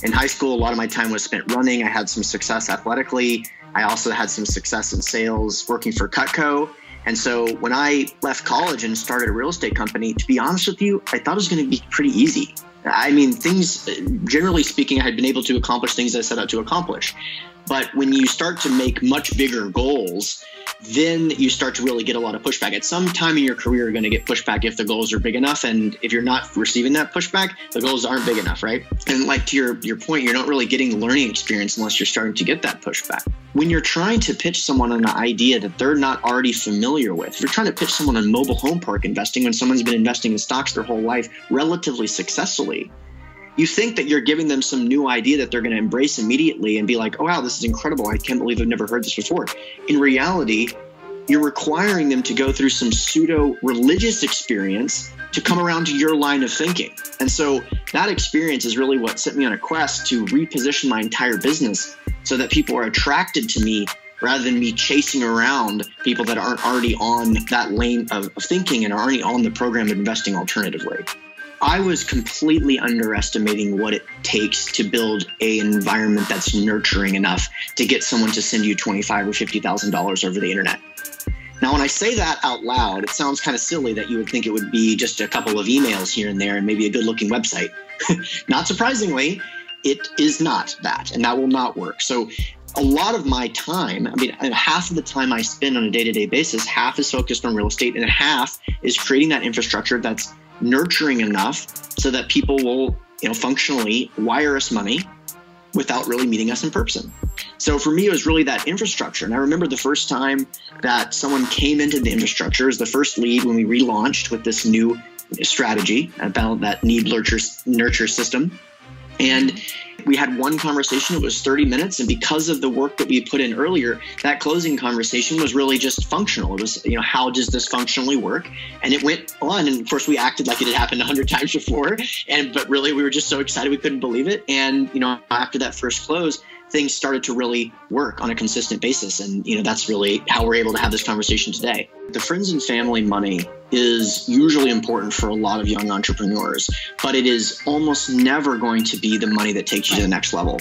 In high school, a lot of my time was spent running. I had some success athletically. I also had some success in sales, working for Cutco. And so when I left college and started a real estate company, to be honest with you, I thought it was going to be pretty easy. I mean, things, generally speaking, I had been able to accomplish things I set out to accomplish. But when you start to make much bigger goals, then you start to really get a lot of pushback. At some time in your career, you're going to get pushback if the goals are big enough. And if you're not receiving that pushback, the goals aren't big enough, right? And like to your point, you're not really getting the learning experience unless you're starting to get that pushback. When you're trying to pitch someone on an idea that they're not already familiar with, if you're trying to pitch someone on mobile home park investing when someone's been investing in stocks their whole life relatively successfully, you think that you're giving them some new idea that they're going to embrace immediately and be like, oh, wow, this is incredible. I can't believe I've never heard this before. In reality, you're requiring them to go through some pseudo-religious experience to come around to your line of thinking. And so that experience is really what set me on a quest to reposition my entire business so that people are attracted to me rather than me chasing around people that aren't already on that lane of thinking and are already on the program of investing alternatively. I was completely underestimating what it takes to build an environment that's nurturing enough to get someone to send you $25,000 or $50,000 over the internet. Now, when I say that out loud, it sounds kind of silly that you would think it would be just a couple of emails here and there and maybe a good-looking website. Not surprisingly, it is not that, and that will not work. So a lot of my time, I mean, half of the time I spend on a day-to-day basis, half is focused on real estate and half is creating that infrastructure that's nurturing enough so that people will, functionally wire us money without really meeting us in person. So for me, it was really that infrastructure. And I remember the first time that someone came into the infrastructure as the first lead when we relaunched with this new strategy about that need nurture system. And we had one conversation. It was 30 minutes. And because of the work that we put in earlier, that closing conversation was really just functional. It was, how does this functionally work? And it went on. And of course, we acted like it had happened 100 times before. But really, we were just so excited we couldn't believe it. And, after that first close, things started to really work on a consistent basis. And, that's really how we're able to have this conversation today. The friends and family money is usually important for a lot of young entrepreneurs, but it is almost never going to be the money that takes you to the next level.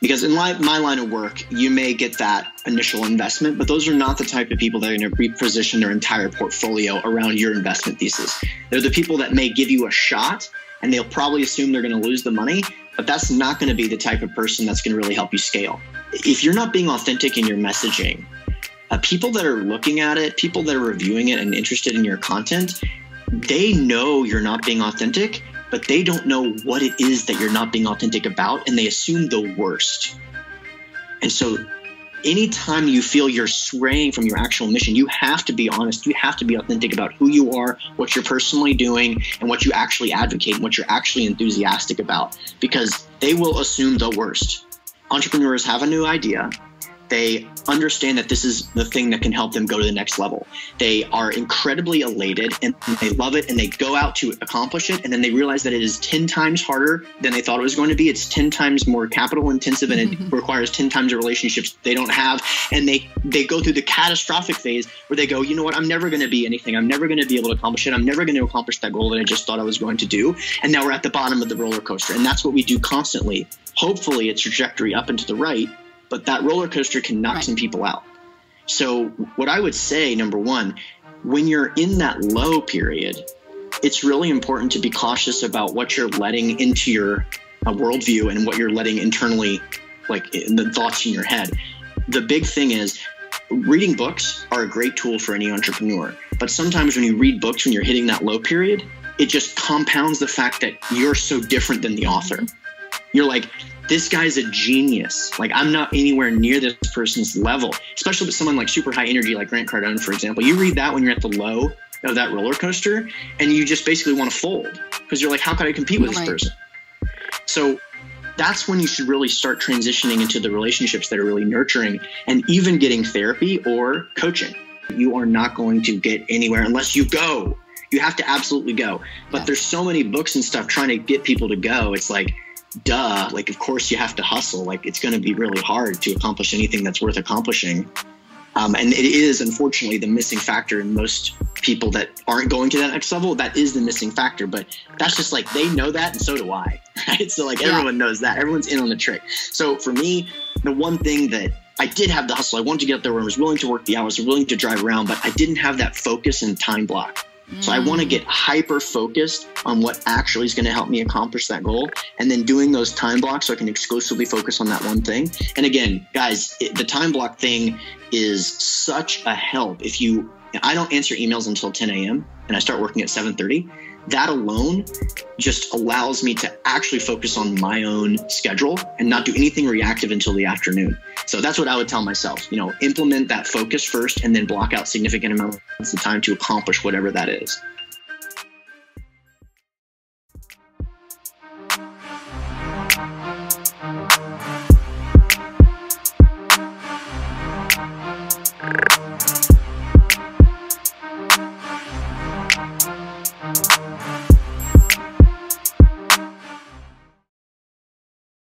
Because in my line of work, you may get that initial investment, but those are not the type of people that are going to reposition their entire portfolio around your investment thesis. They're the people that may give you a shot and they'll probably assume they're going to lose the money, but that's not going to be the type of person that's going to really help you scale. If you're not being authentic in your messaging, people that are looking at it, people that are reviewing it and interested in your content, they know you're not being authentic, but they don't know what it is that you're not being authentic about, and they assume the worst. And so anytime you feel you're straying from your actual mission, you have to be honest. You have to be authentic about who you are, what you're personally doing, and what you actually advocate, and what you're actually enthusiastic about, because they will assume the worst. Entrepreneurs have a new idea. They understand that this is the thing that can help them go to the next level. They are incredibly elated and they love it and they go out to accomplish it. And then they realize that it is 10 times harder than they thought it was going to be. It's 10 times more capital intensive and it requires 10 times the relationships they don't have. And they go through the catastrophic phase where they go, you know what, I'm never going to be anything. I'm never going to be able to accomplish it. I'm never going to accomplish that goal that I just thought I was going to do. And now we're at the bottom of the roller coaster. And that's what we do constantly. Hopefully a trajectory up and to the right. But that roller coaster can knock some people out. So what I would say, number one, when you're in that low period, it's really important to be cautious about what you're letting into your worldview and what you're letting internally, like in the thoughts in your head. The big thing is reading books are a great tool for any entrepreneur. But sometimes when you read books, when you're hitting that low period, it just compounds the fact that you're so different than the author. You're like, this guy's a genius. Like, I'm not anywhere near this person's level, especially with someone like super high energy, like Grant Cardone, for example. You read that when you're at the low of that roller coaster and you just basically want to fold because you're like, how can I compete with this person? So that's when you should really start transitioning into the relationships that are really nurturing and even getting therapy or coaching. You are not going to get anywhere unless you go. You have to absolutely go. But there's so many books and stuff trying to get people to go. It's like, duh, like, of course you have to hustle. Like, it's going to be really hard to accomplish anything that's worth accomplishing. And it is, unfortunately, the missing factor in most people that aren't going to that next level, that is the missing factor. But that's just like, they know that, and so do I, right? So like everyone knows that. Everyone's in on the trick. So for me, the one thing that I did have the hustle, I wanted to get up there, I was willing to work the hours, willing to drive around, but I didn't have that focus and time block. So I want to get hyper focused on what actually is going to help me accomplish that goal, and then doing those time blocks so I can exclusively focus on that one thing. And again, guys, the time block thing is such a help. I don't answer emails until 10 a.m. and I start working at 7:30. That alone just allows me to actually focus on my own schedule and not do anything reactive until the afternoon. So that's what I would tell myself, implement that focus first and then block out significant amounts of time to accomplish whatever that is.